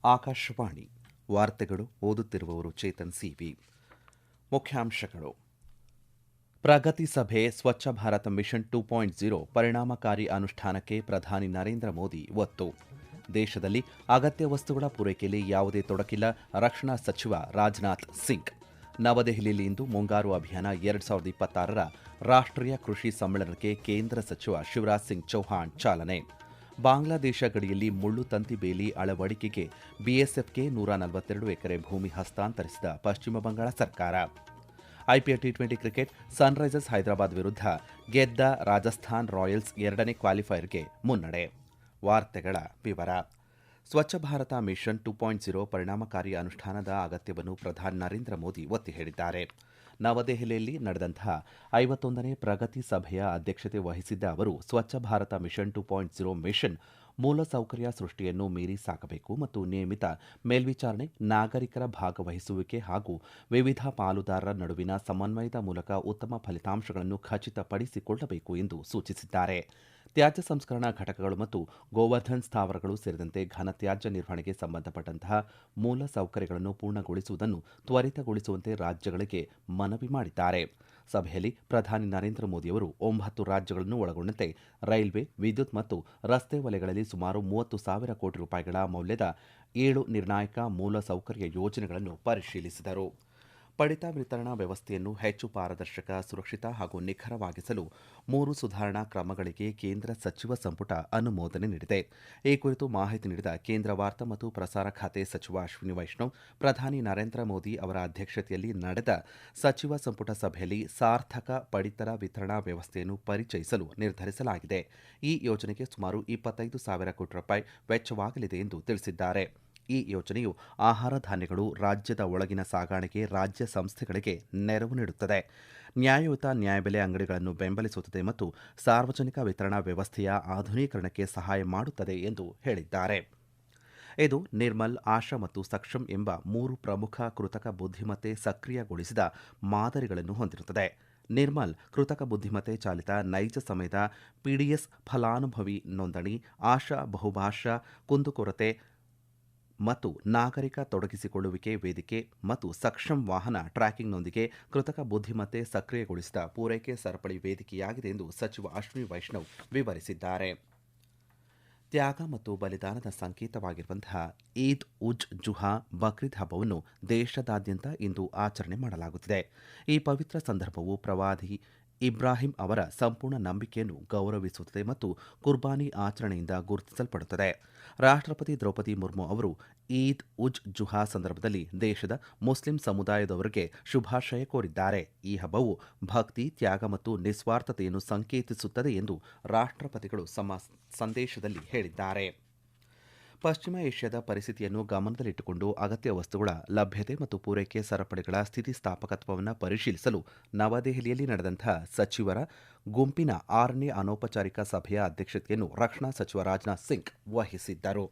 ಆಕಾಶವಾಣಿ ವಾರ್ತೆಗಳು ಓದುತ್ತಿರುವವರು ಚೇತನ್ ಸಿವಿ. ಮುಖ್ಯಾಂಶಗಳು: ಪ್ರಗತಿ ಸಭೆ ಸ್ವಚ್ಛ ಭಾರತ ಮಿಷನ್ 2.0 ಪರಿಣಾಮಕಾರಿ ಅನುಷ್ಠಾನಕ್ಕೆ ಪ್ರಧಾನಿ ನರೇಂದ್ರ ಮೋದಿ ಒತ್ತು. ದೇಶದಲ್ಲಿ ಅಗತ್ಯ ವಸ್ತುಗಳ ಪೂರೈಕೆಯಲ್ಲಿ ಯಾವುದೇ ತೊಡಕಿಲ್ಲ, ರಕ್ಷಣಾ ಸಚಿವ ರಾಜನಾಥ್ ಸಿಂಗ್. ನವದೆಹಲಿಯಲ್ಲಿ ಇಂದು ಮುಂಗಾರು ಅಭಿಯಾನ 2026ರ ರಾಷ್ಟ್ರೀಯ ಕೃಷಿ ಸಮ್ಮೇಳನಕ್ಕೆ ಕೇಂದ್ರ ಸಚಿವ ಶಿವರಾಜ್ ಸಿಂಗ್ ಚೌಹಾಣ್ ಚಾಲನೆ. ಬಾಂಗ್ಲಾದೇಶ ಗಡಿಯಲ್ಲಿ ಮುಳ್ಳು ತಂತಿ ಬೇಲಿ ಅಳವಡಿಕೆಗೆ ಬಿಎಸ್ಎಫ್ಗೆ 142 ಎಕರೆ ಭೂಮಿ ಹಸ್ತಾಂತರಿಸಿದ ಪಶ್ಚಿಮ ಬಂಗಾಳ ಸರ್ಕಾರ. IPL T20 cricket Sunrisers Hyderabad ವಿರುದ್ಧ ಗೆದ್ದ ರಾಜಸ್ಥಾನ್ ರಾಯಲ್ಸ್ 2ನೇ ಕ್ವಾಲಿಫೈಯರ್ಗೆ ಮುನ್ನಡೆ. ವಾರ್ತೆಗಳ ವಿವರ. ಸ್ವಚ್ಛ ಭಾರತ ಮಿಷನ್ 2.0 ಪರಿಣಾಮಕಾರಿ ಅನುಷ್ಠಾನದ ಅಗತ್ಯವನ್ನು ಪ್ರಧಾನಿ ನರೇಂದ್ರ ಮೋದಿ ಒತ್ತಿ ಹೇಳಿದ್ದಾರೆ. ನವದೆಹಲಿಯಲ್ಲಿ ನಡೆದಂತಹ 51ನೇ ಪ್ರಗತಿ ಸಭೆಯ ಅಧ್ಯಕ್ಷತೆ ವಹಿಸಿದ್ದ ಅವರು, ಸ್ವಚ್ಛ ಭಾರತ ಮಿಷನ್ 2.0 ಮಿಷನ್ ಮೂಲಸೌಕರ್ಯ ಸೃಷ್ಟಿಯನ್ನು ಮೀರಿ ಸಾಕಬೇಕು ಮತ್ತು ನಿಯಮಿತ ಮೇಲ್ವಿಚಾರಣೆ, ನಾಗರಿಕರ ಭಾಗವಹಿಸುವಿಕೆ ಹಾಗೂ ವಿವಿಧ ಪಾಲುದಾರರ ನಡುವಿನ ಸಮನ್ವಯದ ಮೂಲಕ ಉತ್ತಮ ಫಲಿತಾಂಶಗಳನ್ನು ಖಚಿತಪಡಿಸಿಕೊಳ್ಳಬೇಕು ಎಂದು ಸೂಚಿಸಿದ್ದಾರೆ. ತ್ಯಾಜ್ಯ ಸಂಸ್ಕರಣಾ ಘಟಕಗಳು ಮತ್ತು ಗೋವರ್ಧನ್ ಸ್ಥಾವರಗಳು ಸೇರಿದಂತೆ ಘನತ್ಯಾಜ್ಯ ನಿರ್ವಹಣೆಗೆ ಸಂಬಂಧಪಟ್ಟಂತಹ ಮೂಲ ಸೌಕರ್ಯಗಳನ್ನು ಪೂರ್ಣಗೊಳಿಸುವುದನ್ನು ತ್ವರಿತಗೊಳಿಸುವಂತೆ ರಾಜ್ಯಗಳಿಗೆ ಮನವಿ ಮಾಡಿದ್ದಾರೆ. ಸಭೆಯಲ್ಲಿ ಪ್ರಧಾನಿ ನರೇಂದ್ರ ಮೋದಿಯವರು 9 ರಾಜ್ಯಗಳನ್ನು ಒಳಗೊಂಡಂತೆ ರೈಲ್ವೆ, ವಿದ್ಯುತ್ ಮತ್ತು ರಸ್ತೆ ವಲಯಗಳಲ್ಲಿ ಸುಮಾರು 30,000 ಕೋಟಿ ರೂಪಾಯಿಗಳ ಮೌಲ್ಯದ 7 ನಿರ್ಣಾಯಕ ಮೂಲಸೌಕರ್ಯ ಯೋಜನೆಗಳನ್ನು ಪರಿಶೀಲಿಸಿದರು. ಪಡಿತ ವಿತರಣಾ ವ್ಯವಸ್ಥೆಯನ್ನು ಹೆಚ್ಚು ಪಾರದರ್ಶಕ, ಸುರಕ್ಷಿತ ಹಾಗೂ ನಿಖರವಾಗಿಸಲು 3 ಸುಧಾರಣಾ ಕ್ರಮಗಳಿಗೆ ಕೇಂದ್ರ ಸಚಿವ ಸಂಪುಟ ಅನುಮೋದನೆ ನೀಡಿದೆ. ಈ ಕುರಿತು ಮಾಹಿತಿ ನೀಡಿದ ಕೇಂದ್ರ ವಾರ್ತಾ ಮತ್ತು ಪ್ರಸಾರ ಖಾತೆ ಸಚಿವ ಅಶ್ವಿನಿ ವೈಷ್ಣವ್, ಪ್ರಧಾನಿ ನರೇಂದ್ರ ಮೋದಿ ಅವರ ಅಧ್ಯಕ್ಷತೆಯಲ್ಲಿ ನಡೆದ ಸಚಿವ ಸಂಪುಟ ಸಭೆಯಲ್ಲಿ ಸಾರ್ಥಕ ಪಡಿತರ ವಿತರಣಾ ವ್ಯವಸ್ಥೆಯನ್ನು ಪರಿಚಯಿಸಲು ನಿರ್ಧರಿಸಲಾಗಿದೆ. ಈ ಯೋಜನೆಗೆ ಸುಮಾರು 25,000 ಕೋಟಿ ರೂಪಾಯಿ ವೆಚ್ಚವಾಗಲಿದೆ ಎಂದು ತಿಳಿಸಿದ್ದಾರೆ. ಈ ಯೋಜನೆಯು ಆಹಾರ ಧಾನ್ಯಗಳು ರಾಜ್ಯದ ಒಳಗಿನ ಸಾಗಾಣಿಕೆ ರಾಜ್ಯ ಸಂಸ್ಥೆಗಳಿಗೆ ನೆರವು ನೀಡುತ್ತದೆ, ನ್ಯಾಯಯುತ ನ್ಯಾಯಬೆಲೆ ಅಂಗಡಿಗಳನ್ನು ಬೆಂಬಲಿಸುತ್ತದೆ ಮತ್ತು ಸಾರ್ವಜನಿಕ ವಿತರಣಾ ವ್ಯವಸ್ಥೆಯ ಆಧುನೀಕರಣಕ್ಕೆ ಸಹಾಯ ಮಾಡುತ್ತದೆ ಎಂದು ಹೇಳಿದ್ದಾರೆ. ಇದು ನಿರ್ಮಲ್, ಆಶಾ ಮತ್ತು ಸಕ್ಷಮ್ ಎಂಬ 3 ಪ್ರಮುಖ ಕೃತಕ ಬುದ್ಧಿಮತ್ತೆ ಸಕ್ರಿಯಗೊಳಿಸಿದ ಮಾದರಿಗಳನ್ನು ಹೊಂದಿರುತ್ತದೆ. ನಿರ್ಮಲ್ ಕೃತಕ ಬುದ್ಧಿಮತ್ತೆ ಚಾಲಿತ ನೈಜ ಸಮಯದ ಪಿಡಿಎಸ್ ಫಲಾನುಭವಿ ನೋಂದಣಿ, ಆಶಾ ಬಹುಭಾಷಾ ಕುಂದುಕೊರತೆ ಮತ್ತು ನಾಗರಿಕ ತೊಡಗಿಸಿಕೊಳ್ಳುವಿಕೆ ವೇದಿಕೆ ಮತ್ತು ಸಕ್ಷಮ್ ವಾಹನ ಟ್ರ್ಯಾಕಿಂಗ್ನೊಂದಿಗೆ ಕೃತಕ ಬುದ್ಧಿಮತ್ತೆ ಸಕ್ರಿಯಗೊಳಿಸಿದ ಪೂರೈಕೆ ಸರಪಳಿ ವೇದಿಕೆಯಾಗಿದೆ ಎಂದು ಸಚಿವ ಅಶ್ವಿನಿ ವೈಷ್ಣವ್ ವಿವರಿಸಿದ್ದಾರೆ. ತ್ಯಾಗ ಮತ್ತು ಬಲಿದಾನದ ಸಂಕೇತವಾಗಿರುವಂತಹ ಈದ್ ಉಜ್ ಜುಹಾ ಬಕ್ರೀದ್ ಹಬ್ಬವನ್ನು ದೇಶದಾದ್ಯಂತ ಇಂದು ಆಚರಣೆ ಮಾಡಲಾಗುತ್ತಿದೆ. ಈ ಪವಿತ್ರ ಸಂದರ್ಭವು ಪ್ರವಾದಿ ಇಬ್ರಾಹಿಂ ಅವರ ಸಂಪೂರ್ಣ ನಂಬಿಕೆಯನ್ನು ಗೌರವಿಸುತ್ತದೆ ಮತ್ತು ಕುರ್ಬಾನಿ ಆಚರಣೆಯಿಂದ ಗುರುತಿಸಲ್ಪಡುತ್ತದೆ. ರಾಷ್ಟ್ರಪತಿ ದ್ರೌಪದಿ ಮುರ್ಮು ಅವರು ಈದ್ ಉಜ್ ಜುಹಾ ಸಂದರ್ಭದಲ್ಲಿ ದೇಶದ ಮುಸ್ಲಿಂ ಸಮುದಾಯದವರಿಗೆ ಶುಭಾಶಯ ಕೋರಿದ್ದಾರೆ. ಈ ಹಬ್ಬವು ಭಕ್ತಿ, ತ್ಯಾಗ ಮತ್ತು ನಿಸ್ವಾರ್ಥತೆಯನ್ನು ಸಂಕೇತಿಸುತ್ತದೆ ಎಂದು ರಾಷ್ಟ್ರಪತಿಗಳು ತಮ್ಮ ಸಂದೇಶದಲ್ಲಿ ಹೇಳಿದ್ದಾರೆ. ಪಶ್ಚಿಮ ಏಷ್ಯಾದ ಪರಿಸ್ಥಿತಿಯನ್ನು ಗಮನದಲ್ಲಿಟ್ಟುಕೊಂಡು ಅಗತ್ಯ ವಸ್ತುಗಳ ಲಭ್ಯತೆ ಮತ್ತು ಪೂರೈಕೆ ಸರಪಳಿಗಳ ಸ್ಥಿತಿಸ್ಥಾಪಕತ್ವವನ್ನು ಪರಿಶೀಲಿಸಲು ನವದೆಹಲಿಯಲ್ಲಿ ನಡೆದಂತಹ ಸಚಿವರ ಗುಂಪಿನ 6ನೇ ಅನೌಪಚಾರಿಕ ಸಭೆಯ ಅಧ್ಯಕ್ಷತೆಯನ್ನು ರಕ್ಷಣಾ ಸಚಿವ ರಾಜನಾಥ್ ಸಿಂಗ್ ವಹಿಸಿದ್ದರು.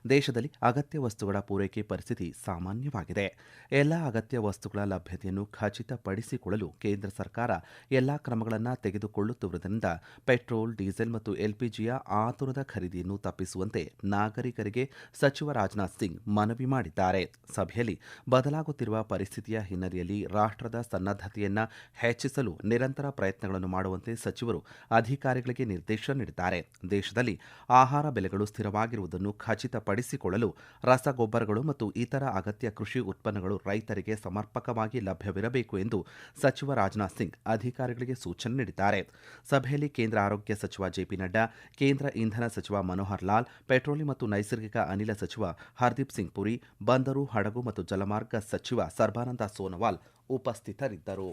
ದೇಶದಲ್ಲಿ ಅಗತ್ಯ ವಸ್ತುಗಳ ಪೂರೈಕೆ ಪರಿಸ್ಥಿತಿ ಸಾಮಾನ್ಯವಾಗಿದೆ. ಎಲ್ಲ ಅಗತ್ಯ ವಸ್ತುಗಳ ಲಭ್ಯತೆಯನ್ನು ಖಚಿತಪಡಿಸಿಕೊಳ್ಳಲು ಕೇಂದ್ರ ಸರ್ಕಾರ ಎಲ್ಲಾ ಕ್ರಮಗಳನ್ನು ತೆಗೆದುಕೊಳ್ಳುತ್ತಿರುವುದರಿಂದ ಪೆಟ್ರೋಲ್, ಡೀಸೆಲ್ ಮತ್ತು ಎಲ್ಪಿಜಿಯ ಆತುರದ ಖರೀದಿಯನ್ನು ತಪ್ಪಿಸುವಂತೆ ನಾಗರಿಕರಿಗೆ ಸಚಿವ ರಾಜನಾಥ್ ಸಿಂಗ್ ಮನವಿ ಮಾಡಿದ್ದಾರೆ. ಸಭೆಯಲ್ಲಿ ಬದಲಾಗುತ್ತಿರುವ ಪರಿಸ್ಥಿತಿಯ ಹಿನ್ನೆಲೆಯಲ್ಲಿ ರಾಷ್ಟ್ರದ ಸನ್ನದ್ಧತೆಯನ್ನು ಹೆಚ್ಚಿಸಲು ನಿರಂತರ ಪ್ರಯತ್ನಗಳನ್ನು ಮಾಡುವಂತೆ ಸಚಿವರು ಅಧಿಕಾರಿಗಳಿಗೆ ನಿರ್ದೇಶನ ನೀಡಿದ್ದಾರೆ. ದೇಶದಲ್ಲಿ ಆಹಾರ ಬೆಲೆಗಳು ಸ್ಥಿರವಾಗಿರುವುದನ್ನು ಖಚಿತಪಡಿಸಿಕೊಳ್ಳಲು ರಸಗೊಬ್ಬರಗಳು ಮತ್ತು ಇತರ ಅಗತ್ಯ ಕೃಷಿ ಉತ್ಪನ್ನಗಳು ರೈತರಿಗೆ ಸಮರ್ಪಕವಾಗಿ ಲಭ್ಯವಿರಬೇಕು ಎಂದು ಸಚಿವ ರಾಜನಾಥ್ ಸಿಂಗ್ ಅಧಿಕಾರಿಗಳಿಗೆ ಸೂಚನೆ ನೀಡಿದ್ದಾರೆ. ಸಭೆಯಲ್ಲಿ ಕೇಂದ್ರ ಆರೋಗ್ಯ ಸಚಿವ ಜೆಪಿ ನಡ್ಡಾ, ಕೇಂದ್ರ ಇಂಧನ ಸಚಿವ ಮನೋಹರ್ ಲಾಲ್, ಪೆಟ್ರೋಲಿಯಂ ಮತ್ತು ನೈಸರ್ಗಿಕ ಅನಿಲ ಸಚಿವ ಹರ್ದೀಪ್ ಸಿಂಗ್ ಪುರಿ, ಬಂದರು, ಹಡಗು ಮತ್ತು ಜಲಮಾರ್ಗ ಸಚಿವ ಸರ್ಬಾನಂದ ಸೋನೋವಾಲ್ ಉಪಸ್ಥಿತರಿದ್ದರು.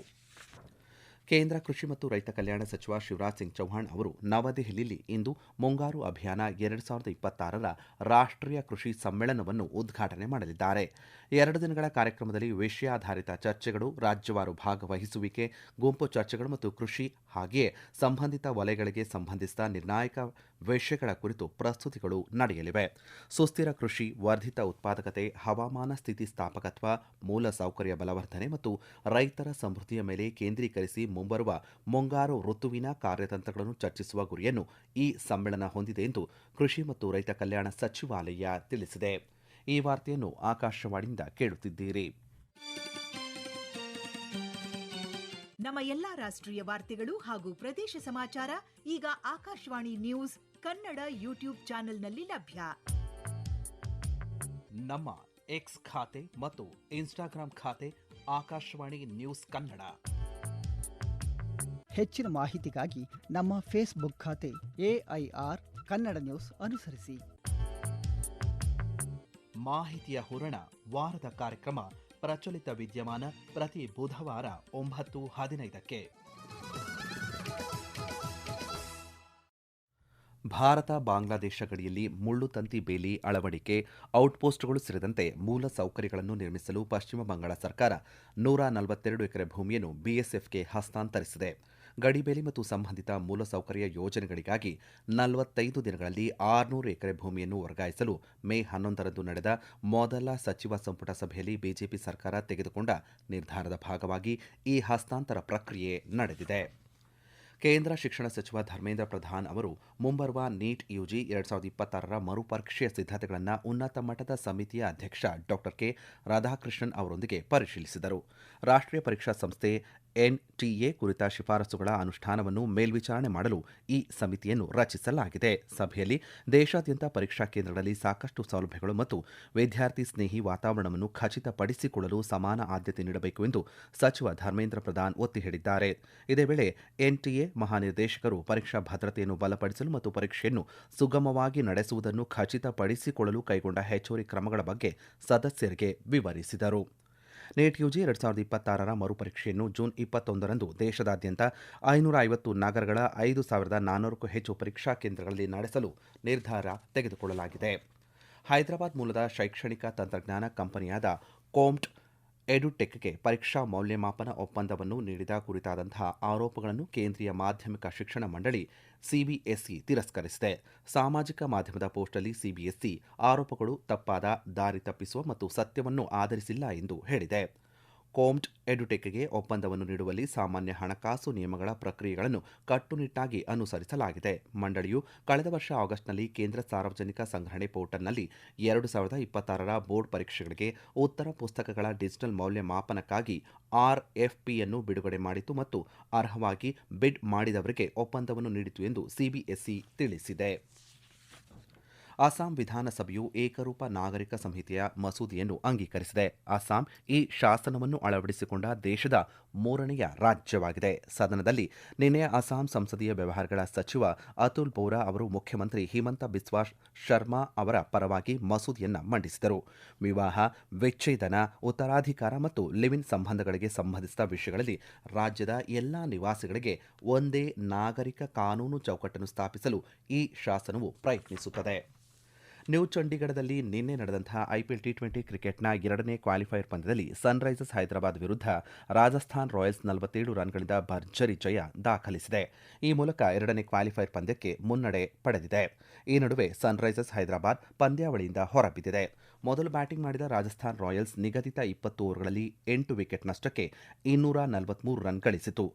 ಕೇಂದ್ರ ಕೃಷಿ ಮತ್ತು ರೈತ ಕಲ್ಯಾಣ ಸಚಿವ ಶಿವರಾಜ್ ಸಿಂಗ್ ಚೌಹಾಣ್ ಅವರು ನವದೆಹಲಿಯಲ್ಲಿ ಇಂದು ಮುಂಗಾರು ಅಭಿಯಾನ 2026ರ ರಾಷ್ಟ್ರೀಯ ಕೃಷಿ ಸಮ್ಮೇಳನವನ್ನು ಉದ್ಘಾಟನೆ ಮಾಡಲಿದ್ದಾರೆ. 2 ದಿನಗಳ ಕಾರ್ಯಕ್ರಮದಲ್ಲಿ ವಿಷಯಾಧಾರಿತ ಚರ್ಚೆಗಳು, ರಾಜ್ಯವಾರು ಭಾಗವಹಿಸುವಿಕೆ, ಗುಂಪು ಚರ್ಚೆಗಳು ಮತ್ತು ಕೃಷಿ ಹಾಗೆಯೇ ಸಂಬಂಧಿತ ವಲಯಗಳಿಗೆ ಸಂಬಂಧಿಸಿದ ನಿರ್ಣಾಯಕ ವಿಷಯಗಳ ಕುರಿತು ಪ್ರಸ್ತುತಿಗಳು ನಡೆಯಲಿವೆ. ಸುಸ್ಥಿರ ಕೃಷಿ, ವರ್ಧಿತ ಉತ್ಪಾದಕತೆ, ಹವಾಮಾನ ಸ್ಥಿತಿಸ್ಥಾಪಕತ್ವ, ಮೂಲಸೌಕರ್ಯ ಬಲವರ್ಧನೆ ಮತ್ತು ರೈತರ ಸಮೃದ್ಧಿಯ ಮೇಲೆ ಕೇಂದ್ರೀಕರಿಸಿ ಮುಂಬರುವ ಮುಂಗಾರು ಋತುವಿನ ಕಾರ್ಯತಂತ್ರಗಳನ್ನು ಚರ್ಚಿಸುವ ಗುರಿಯನ್ನು ಈ ಸಮ್ಮೇಳನ ಹೊಂದಿದೆ ಎಂದು ಕೃಷಿ ಮತ್ತು ರೈತ ಕಲ್ಯಾಣ ಸಚಿವಾಲಯ ತಿಳಿಸಿದೆ. ಈ ವಾರ್ತೆಯನ್ನು ಆಕಾಶವಾಣಿಯಿಂದ ಕೇಳುತ್ತಿದ್ದೀರಿ. ನಮ್ಮ ಎಲ್ಲಾ ರಾಷ್ಟ್ರೀಯ ವಾರ್ತೆಗಳು ಹಾಗೂ ಪ್ರದೇಶ ಸಮಾಚಾರ ಈಗ ಆಕಾಶವಾಣಿ ನ್ಯೂಸ್ ಕನ್ನಡ ಯೂಟ್ಯೂಬ್ ಚಾನೆಲ್ನಲ್ಲಿ ಲಭ್ಯ. ನಮ್ಮ ಎಕ್ಸ್ ಖಾತೆ ಮತ್ತು ಇನ್ಸ್ಟಾಗ್ರಾಂ ಖಾತೆ ಆಕಾಶವಾಣಿ ನ್ಯೂಸ್ ಕನ್ನಡ. ಹೆಚ್ಚಿನ ಮಾಹಿತಿಗಾಗಿ ನಮ್ಮ ಫೇಸ್ಬುಕ್ ಖಾತೆ AIR ಕನ್ನಡ ನ್ಯೂಸ್ ಅನುಸರಿಸಿ. ಮಾಹಿತಿಯ ಹೂರಣ ವಾರದ ಕಾರ್ಯಕ್ರಮ ಪ್ರಚಲಿತ ವಿದ್ಯಮಾನ ಪ್ರತಿ ಬುಧವಾರ 9:15ಕ್ಕೆ. ಭಾರತ ಬಾಂಗ್ಲಾದೇಶ ಗಡಿಯಲ್ಲಿ ಮುಳ್ಳುತಂತಿ ಬೇಲಿ ಅಳವಡಿಕೆ, ಔಟ್ಪೋಸ್ಟ್ಗಳು ಸೇರಿದಂತೆ ಮೂಲ ಸೌಕರ್ಯಗಳನ್ನು ನಿರ್ಮಿಸಲು ಪಶ್ಚಿಮ ಬಂಗಾಳ ಸರ್ಕಾರ 142 ಎಕರೆ ಭೂಮಿಯನ್ನು ಬಿಎಸ್ಎಫ್ಗೆ ಹಸ್ತಾಂತರಿಸಿದೆ. ಗಡಿಬೇಲಿ ಮತ್ತು ಸಂಬಂಧಿತ ಮೂಲಸೌಕರ್ಯ ಯೋಜನೆಗಳಿಗಾಗಿ 45 ದಿನಗಳಲ್ಲಿ 600 ಎಕರೆ ಭೂಮಿಯನ್ನು ವರ್ಗಾಯಿಸಲು ಮೇ 11ರಂದು ನಡೆದ ಮೊದಲ ಸಚಿವ ಸಂಪುಟ ಸಭೆಯಲ್ಲಿ ಬಿಜೆಪಿ ಸರ್ಕಾರ ತೆಗೆದುಕೊಂಡ ನಿರ್ಧಾರದ ಭಾಗವಾಗಿ ಈ ಹಸ್ತಾಂತರ ಪ್ರಕ್ರಿಯೆ ನಡೆದಿದೆ. ಕೇಂದ್ರ ಶಿಕ್ಷಣ ಸಚಿವ ಧರ್ಮೇಂದ್ರ ಪ್ರಧಾನ್ ಅವರು ಮುಂಬರುವ ನೀಟ್ ಯುಜಿ 2026ರ ಮರುಪರೀಕ್ಷೆಯ ಸಿದ್ಧತೆಗಳನ್ನು ಉನ್ನತ ಮಟ್ಟದ ಸಮಿತಿಯ ಅಧ್ಯಕ್ಷ ಡಾ ಕೆ ರಾಧಾಕೃಷ್ಣನ್ ಅವರೊಂದಿಗೆ ಪರಿಶೀಲಿಸಿದರು. ರಾಷ್ಟ್ರೀಯ ಪರೀಕ್ಷಾ ಸಂಸ್ಥೆ NTA ಕುರಿತ ಶಿಫಾರಸುಗಳ ಅನುಷ್ಠಾನವನ್ನು ಮೇಲ್ವಿಚಾರಣೆ ಮಾಡಲು ಈ ಸಮಿತಿಯನ್ನು ರಚಿಸಲಾಗಿದೆ. ಸಭೆಯಲ್ಲಿ ದೇಶಾದ್ಯಂತ ಪರೀಕ್ಷಾ ಕೇಂದ್ರಗಳಲ್ಲಿ ಸಾಕಷ್ಟು ಸೌಲಭ್ಯಗಳು ಮತ್ತು ವಿದ್ಯಾರ್ಥಿ ಸ್ನೇಹಿ ವಾತಾವರಣವನ್ನು ಖಚಿತಪಡಿಸಿಕೊಳ್ಳಲು ಸಮಾನ ಆದ್ಯತೆ ನೀಡಬೇಕು ಎಂದು ಸಚಿವ ಧರ್ಮೇಂದ್ರ ಪ್ರಧಾನ್ ಒತ್ತಿ ಹೇಳಿದ್ದಾರೆ. ಇದೇ ವೇಳೆ NTA ಮಹಾನಿರ್ದೇಶಕರು ಪರೀಕ್ಷಾ ಭದ್ರತೆಯನ್ನು ಬಲಪಡಿಸಲು ಮತ್ತು ಪರೀಕ್ಷೆಯನ್ನು ಸುಗಮವಾಗಿ ನಡೆಸುವುದನ್ನು ಖಚಿತಪಡಿಸಿಕೊಳ್ಳಲು ಕೈಗೊಂಡ ಹೆಚ್ಚುವರಿ ಕ್ರಮಗಳ ಬಗ್ಗೆ ಸದಸ್ಯರಿಗೆ ವಿವರಿಸಿದರು. ನೀಟ್ ಯುಜಿ 2026ರ ಮರುಪರೀಕ್ಷೆಯನ್ನು ಜೂನ್ 21ರಂದು ದೇಶದಾದ್ಯಂತ 550 ನಗರಗಳ 5,400ಕ್ಕೂ ಹೆಚ್ಚು ಪರೀಕ್ಷಾ ಕೇಂದ್ರಗಳಲ್ಲಿ ನಡೆಸಲು ನಿರ್ಧಾರ ತೆಗೆದುಕೊಳ್ಳಲಾಗಿದೆ. ಹೈದರಾಬಾದ್ ಮೂಲದ ಶೈಕ್ಷಣಿಕ ತಂತ್ರಜ್ಞಾನ ಕಂಪನಿಯಾದ ಕೋಮ್ಟ್ ಎಡುಟೆಕ್ಗೆ ಪರೀಕ್ಷಾ ಮೌಲ್ಯಮಾಪನ ಒಪ್ಪಂದವನ್ನು ನೀಡಿದ ಕುರಿತಾದಂತಹ ಆರೋಪಗಳನ್ನು ಕೇಂದ್ರೀಯ ಮಾಧ್ಯಮಿಕ ಶಿಕ್ಷಣ ಮಂಡಳಿ ಸಿಬಿಎಸ್ಇ ತಿರಸ್ಕರಿಸಿದೆ. ಸಾಮಾಜಿಕ ಮಾಧ್ಯಮದ ಪೋಸ್ಟ್ನಲ್ಲಿ ಸಿಬಿಎಸ್ಇ ಆರೋಪಗಳು ತಪ್ಪಾದ, ದಾರಿ ತಪ್ಪಿಸುವ ಮತ್ತು ಸತ್ಯವನ್ನು ಆಧರಿಸಿಲ್ಲ ಎಂದು ಹೇಳಿದೆ. ಕೋಮ್ಟ್ ಎಡುಟೆಕ್ಗೆ ಒಪ್ಪಂದವನ್ನು ನೀಡುವಲ್ಲಿ ಸಾಮಾನ್ಯ ಹಣಕಾಸು ನಿಯಮಗಳ ಪ್ರಕ್ರಿಯೆಗಳನ್ನು ಕಟ್ಟುನಿಟ್ಟಾಗಿ ಅನುಸರಿಸಲಾಗಿದೆ. ಮಂಡಳಿಯು ಕಳೆದ ವರ್ಷ ಆಗಸ್ಟ್ನಲ್ಲಿ ಕೇಂದ್ರ ಸಾರ್ವಜನಿಕ ಸಂಗ್ರಹಣೆ ಪೋರ್ಟಲ್ನಲ್ಲಿ 2026ರ ಬೋರ್ಡ್ ಪರೀಕ್ಷೆಗಳಿಗೆ ಉತ್ತರ ಪುಸ್ತಕಗಳ ಡಿಜಿಟಲ್ ಮೌಲ್ಯಮಾಪನಕ್ಕಾಗಿ RFPಯನ್ನು ಬಿಡುಗಡೆ ಮಾಡಿತು ಮತ್ತು ಅರ್ಹವಾಗಿ ಬಿಡ್ ಮಾಡಿದವರಿಗೆ ಒಪ್ಪಂದವನ್ನು ನೀಡಿತು ಎಂದು ಸಿಬಿಎಸ್ಇ ತಿಳಿಸಿದೆ. ಅಸ್ಸಾಂ ವಿಧಾನಸಭೆಯು ಏಕರೂಪ ನಾಗರಿಕ ಸಂಹಿತೆಯ ಮಸೂದೆಯನ್ನು ಅಂಗೀಕರಿಸಿದೆ. ಅಸ್ಸಾಂ ಈ ಶಾಸನವನ್ನು ಅಳವಡಿಸಿಕೊಂಡ ದೇಶದ 3ನೇ ರಾಜ್ಯವಾಗಿದೆ. ಸದನದಲ್ಲಿ ನಿನ್ನೆ ಅಸ್ಸಾಂ ಸಂಸದೀಯ ವ್ಯವಹಾರಗಳ ಸಚಿವ ಅತುಲ್ ಬೋರಾ ಅವರು ಮುಖ್ಯಮಂತ್ರಿ ಹಿಮಂತ ಬಿಸ್ವಾ ಶರ್ಮಾ ಅವರ ಪರವಾಗಿ ಮಸೂದೆಯನ್ನು ಮಂಡಿಸಿದರು. ವಿವಾಹ, ವಿಚ್ಛೇದನ, ಉತ್ತರಾಧಿಕಾರ ಮತ್ತು ಲಿವ್ ಇನ್ ಸಂಬಂಧಗಳಿಗೆ ಸಂಬಂಧಿಸಿದ ವಿಷಯಗಳಲ್ಲಿ ರಾಜ್ಯದ ಎಲ್ಲಾ ನಿವಾಸಿಗಳಿಗೆ ಒಂದೇ ನಾಗರಿಕ ಕಾನೂನು ಚೌಕಟ್ಟನ್ನು ಸ್ಥಾಪಿಸಲು ಈ ಶಾಸನವು ಪ್ರಯತ್ನಿಸುತ್ತದೆ. ನ್ಯೂ ಚಂಡೀಗಢದಲ್ಲಿ ನಿನ್ನೆ ನಡೆದಂತಹ IPL T20 ಕ್ರಿಕೆಟ್ನ 2ನೇ ಕ್ವಾಲಿಫೈಯರ್ ಪಂದ್ಯದಲ್ಲಿ ಸನ್ರೈಸರ್ಸ್ ಹೈದರಾಬಾದ್ ವಿರುದ್ಧ ರಾಜಸ್ಥಾನ್ ರಾಯಲ್ಸ್ 47 ರನ್ಗಳಿಂದ ಭರ್ಜರಿ ಜಯ ದಾಖಲಿಸಿದೆ. ಈ ಮೂಲಕ 2ನೇ ಕ್ವಾಲಿಫೈಯರ್ ಪಂದ್ಯಕ್ಕೆ ಮುನ್ನಡೆ ಪಡೆದಿದೆ. ಈ ನಡುವೆ ಸನ್ರೈಸರ್ಸ್ ಹೈದರಾಬಾದ್ ಪಂದ್ಯಾವಳಿಯಿಂದ ಹೊರಬಿದ್ದಿದೆ. ಮೊದಲು ಬ್ಯಾಟಿಂಗ್ ಮಾಡಿದ ರಾಜಸ್ಥಾನ್ ರಾಯಲ್ಸ್ ನಿಗದಿತ 20 ಓವರ್ಗಳಲ್ಲಿ 8 ವಿಕೆಟ್ ನಷ್ಟಕ್ಕೆ 243 ರನ್ ಗಳಿಸಿತು.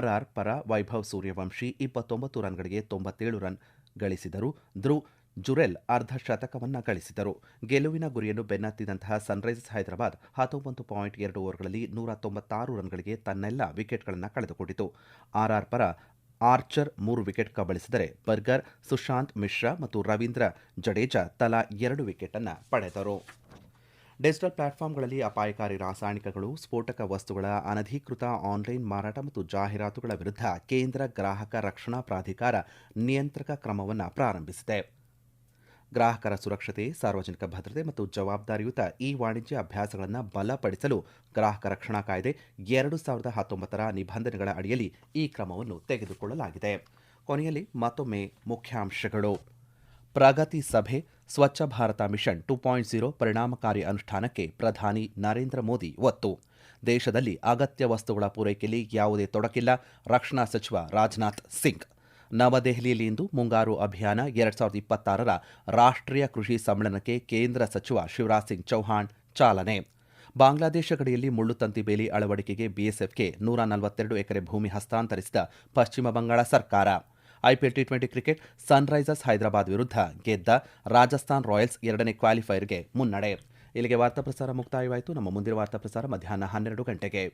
RR ಪರ ವೈಭವ್ ಸೂರ್ಯವಂಶಿ 29 ರನ್ಗಳಿಗೆ 97 ರನ್ ಗಳಿಸಿದರು. ಧ್ರುವ್ ಜುರೆಲ್ ಅರ್ಧ ಶತಕವನ್ನು ಗಳಿಸಿದರು. ಗೆಲುವಿನ ಗುರಿಯನ್ನು ಬೆನ್ನತ್ತಿದಂತಹ ಸನ್ರೈಸರ್ಸ್ ಹೈದರಾಬಾದ್ 19.2 ಓವರ್ಗಳಲ್ಲಿ 196 ರನ್ಗಳಿಗೆ ತನ್ನೆಲ್ಲ ವಿಕೆಟ್ಗಳನ್ನು ಕಳೆದುಕೊಂಡಿತು. RR ಪರ ಆರ್ಚರ್ 3 ವಿಕೆಟ್ ಕಬಳಿಸಿದರೆ ಬರ್ಗರ್, ಸುಶಾಂತ್ ಮಿಶ್ರಾ ಮತ್ತು ರವೀಂದ್ರ ಜಡೇಜಾ ತಲಾ 2 ವಿಕೆಟ್ ಅನ್ನು ಪಡೆದರು. ಡಿಜಿಟಲ್ ಪ್ಲಾಟ್ಫಾರ್ಮ್ಗಳಲ್ಲಿ ಅಪಾಯಕಾರಿ ರಾಸಾಯನಿಕಗಳು, ಸ್ಫೋಟಕ ವಸ್ತುಗಳ ಅನಧಿಕೃತ ಆನ್ಲೈನ್ ಮಾರಾಟ ಮತ್ತು ಜಾಹೀರಾತುಗಳ ವಿರುದ್ಧ ಕೇಂದ್ರ ಗ್ರಾಹಕ ರಕ್ಷಣಾ ಪ್ರಾಧಿಕಾರ ನಿಯಂತ್ರಕ ಕ್ರಮವನ್ನು ಪ್ರಾರಂಭಿಸಿದೆ. ಗ್ರಾಹಕರ ಸುರಕ್ಷತೆ, ಸಾರ್ವಜನಿಕ ಭದ್ರತೆ ಮತ್ತು ಜವಾಬ್ದಾರಿಯುತ ಈ ವಾಣಿಜ್ಯ ಅಭ್ಯಾಸಗಳನ್ನು ಬಲಪಡಿಸಲು ಗ್ರಾಹಕ ರಕ್ಷಣಾ ಕಾಯ್ದೆ 2019ರ ನಿಬಂಧನೆಗಳ ಅಡಿಯಲ್ಲಿ ಈ ಕ್ರಮವನ್ನು ತೆಗೆದುಕೊಳ್ಳಲಾಗಿದೆ. ಕೊನೆಯಲ್ಲಿ ಮತ್ತೊಮ್ಮೆ ಮುಖ್ಯಾಂಶಗಳು. ಪ್ರಗತಿ ಸಭೆ, ಸ್ವಚ್ಛ ಭಾರತ ಮಿಷನ್ 2.0 ಪರಿಣಾಮಕಾರಿ ಅನುಷ್ಠಾನಕ್ಕೆ ಪ್ರಧಾನಿ ನರೇಂದ್ರ ಮೋದಿ ಒತ್ತು. ದೇಶದಲ್ಲಿ ಅಗತ್ಯ ವಸ್ತುಗಳ ಪೂರೈಕೆಯಲ್ಲಿ ಯಾವುದೇ ತೊಡಕಿಲ್ಲ, ರಕ್ಷಣಾ ಸಚಿವ ರಾಜನಾಥ್ ಸಿಂಗ್. ನವದೆಹಲಿಯಲ್ಲಿ ಇಂದು ಮುಂಗಾರು ಅಭಿಯಾನ 2026ರ ರಾಷ್ಟ್ರೀಯ ಕೃಷಿ ಸಮ್ಮೇಳನಕ್ಕೆ ಕೇಂದ್ರ ಸಚಿವ ಶಿವರಾಜ್ ಸಿಂಗ್ ಚೌಹಾಣ್ ಚಾಲನೆ. ಬಾಂಗ್ಲಾದೇಶ ಗಡಿಯಲ್ಲಿ ಮುಳ್ಳುತಂತಿ ಬೇಲಿ ಅಳವಡಿಕೆಗೆ ಬಿಎಸ್ಎಫ್ಗೆ 142 ಎಕರೆ ಭೂಮಿ ಹಸ್ತಾಂತರಿಸಿದ ಪಶ್ಚಿಮ ಬಂಗಾಳ ಸರ್ಕಾರ. IPL T20 cricket Sunrisers Hyderabad ವಿರುದ್ಧ ಗೆದ್ದ ರಾಜಸ್ಥಾನ್ ರಾಯಲ್ಸ್ ಎರಡನೇ ಕ್ವಾಲಿಫೈಯರ್ಗೆ ಮುನ್ನಡೆ. ಇಲ್ಲಿಗೆ ವಾರ್ತಾ ಪ್ರಸಾರ ಮುಕ್ತಾಯವಾಯಿತು. ನಮ್ಮ ಮುಂದಿನ ವಾರ್ತಾ ಪ್ರಸಾರ ಮಧ್ಯಾಹ್ನ 12 ಗಂಟೆಗೆ.